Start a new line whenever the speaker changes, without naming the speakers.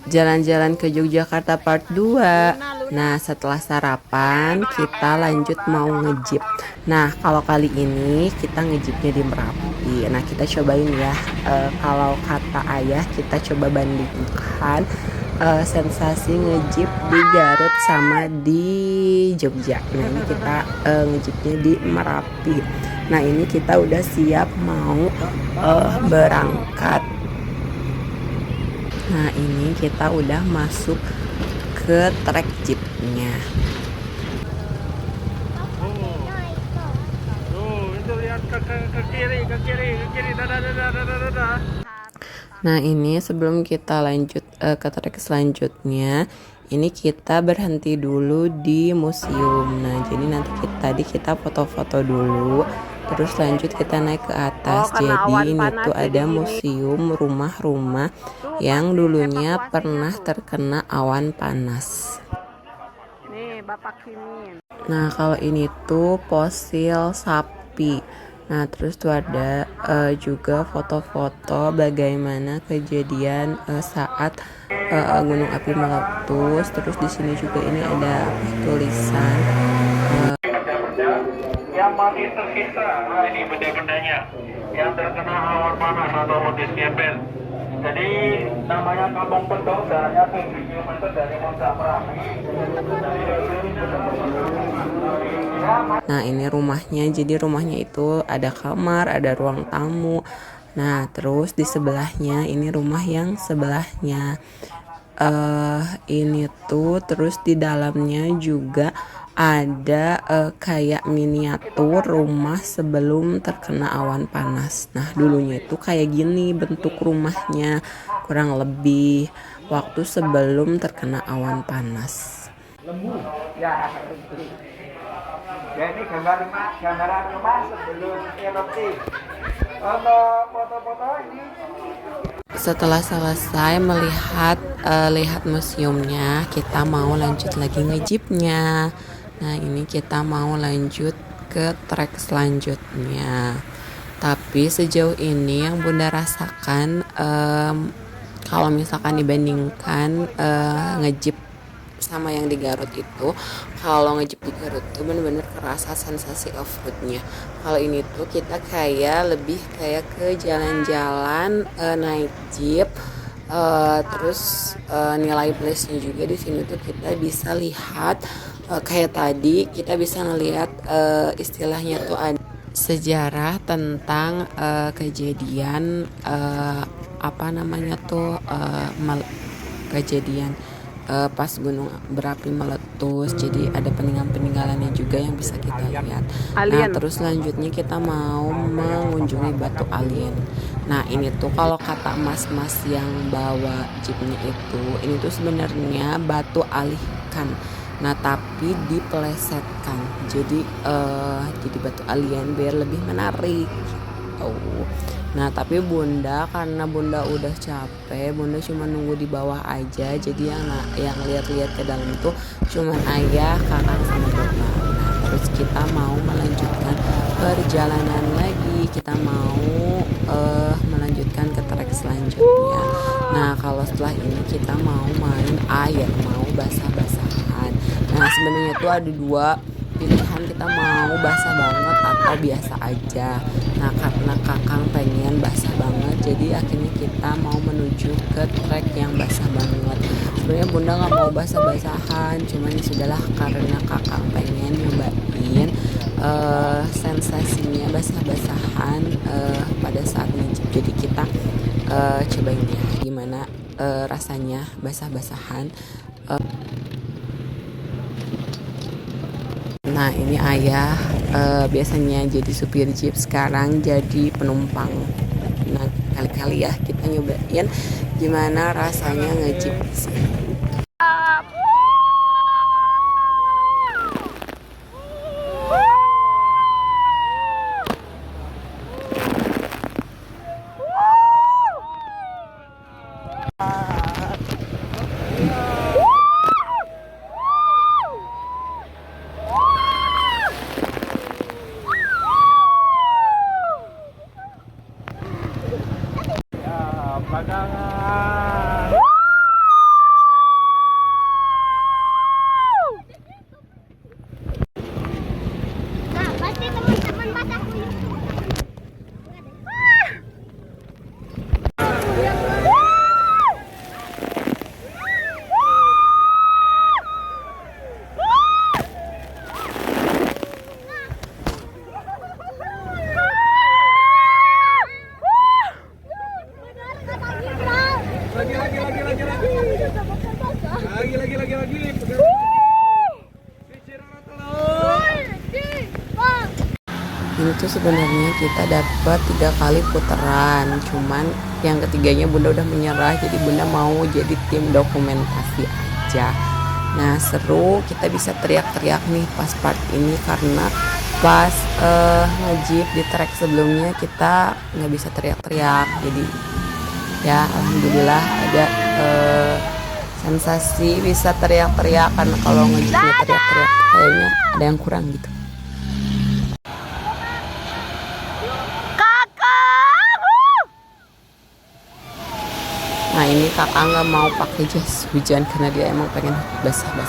jalan-jalan ke Yogyakarta part 2. Nah, setelah sarapan kita lanjut mau ngejip. Nah, kalau kali ini kita ngejipnya di Merapi. Nah, kita cobain ya. Kalau kata ayah kita coba bandingkan sensasi ngejip di Garut sama di Jogja. Nah, ini kita ngejipnya di Merapi. Nah, ini kita udah siap mau berangkat. Nah, ini kita udah masuk ke trek jeepnya.
Itu lihat ke kiri, dadah.
Nah, ini sebelum kita lanjut ke trek selanjutnya, ini kita berhenti dulu di museum. Nah, jadi nanti kita foto-foto dulu, terus lanjut kita naik ke atas. Jadi ini tuh ada museum rumah-rumah yang dulunya pernah terkena awan panas.
Nih, Bapak Kimin.
Nah, kalau ini tuh fosil sapi. Nah, terus tuh ada juga foto-foto bagaimana kejadian saat gunung api meletus. Terus di sini juga ini ada tulisan
Yang masih tersisa, ini benda-bendanya yang terkena awan panas atau modis gembel. Jadi namanya Kampung Pendong, jaraknya 7 km dari Puncak Merapi.
Nah, ini rumahnya. Jadi rumahnya itu ada kamar, ada ruang tamu. Nah, terus di sebelahnya ini rumah yang sebelahnya. Ini tuh terus di dalamnya juga ada kayak miniatur rumah sebelum terkena awan panas. Nah, dulunya itu kayak gini bentuk rumahnya, kurang lebih waktu sebelum terkena awan panas.
Lembu. Ya, ya ini gambaran rumah sebelum erupsi. Untuk foto-foto ini.
Setelah selesai melihat lihat museumnya, kita mau lanjut lagi ngejipnya. Nah, ini kita mau lanjut ke trek selanjutnya. Tapi sejauh ini yang Bunda rasakan kalau misalkan dibandingkan ngejip sama yang di Garut itu, kalau ngejip di Garut tuh bener-bener kerasa sensasi off-roadnya. Kalau ini tuh kita kayak lebih kayak ke jalan-jalan naik jeep, terus nilai plusnya juga di sini tuh kita bisa lihat kayak tadi kita bisa ngelihat istilahnya tuh ada sejarah tentang kejadian apa namanya tuh kejadian pas gunung berapi meletus. Jadi ada peninggalan-peninggalannya juga yang bisa kita lihat. Nah, terus selanjutnya kita mau mengunjungi batu alien. Nah, ini tuh kalau kata mas-mas yang bawa jeepnya itu, ini tuh sebenarnya batu alihkan. Nah, tapi dipelesetkan. Jadi batu alien biar lebih menarik gitu. Nah, tapi Bunda karena Bunda udah capek, Bunda cuma nunggu di bawah aja. Jadi yang lihat-lihat ke dalam itu cuma ayah, kakak sama bapak. Nah, terus kita mau melanjutkan perjalanan lagi. Kita mau melanjutkan ke trek selanjutnya. Nah, kalau setelah ini kita mau main air, mau basah-basahan. Nah, sebenarnya tuh ada dua pilihan, kita mau basah banget atau biasa aja. Nah, karena kakang pengen basah banget, jadi akhirnya kita mau menuju ke trek yang basah banget. Sebenarnya Bunda nggak mau basah-basahan, cuman ya sudahlah karena kakang pengen nyobain sensasinya basah-basahan pada saat ngejip. Jadi kita cobain ya gimana rasanya basah-basahan. Nah, ini ayah biasanya jadi supir jeep, sekarang jadi penumpang. Nah, kali-kali ya kita nyobain gimana rasanya ngejeep di sini.
Belakangan.
Ini tuh sebenarnya kita dapat 3 kali putaran, cuman yang ketiganya bunda udah menyerah, jadi bunda mau jadi tim dokumentasi aja. Nah seru, kita bisa teriak-teriak nih pas part ini karena pas nge-jeep di trek sebelumnya kita nggak bisa teriak-teriak, jadi ya alhamdulillah ada sensasi bisa teriak-teriak, karena kalau nge-jeepnya teriak-teriak kayaknya ada yang kurang gitu. Nah ini kakak nggak mau pakai jas hujan karena dia emang pengen basah-basah.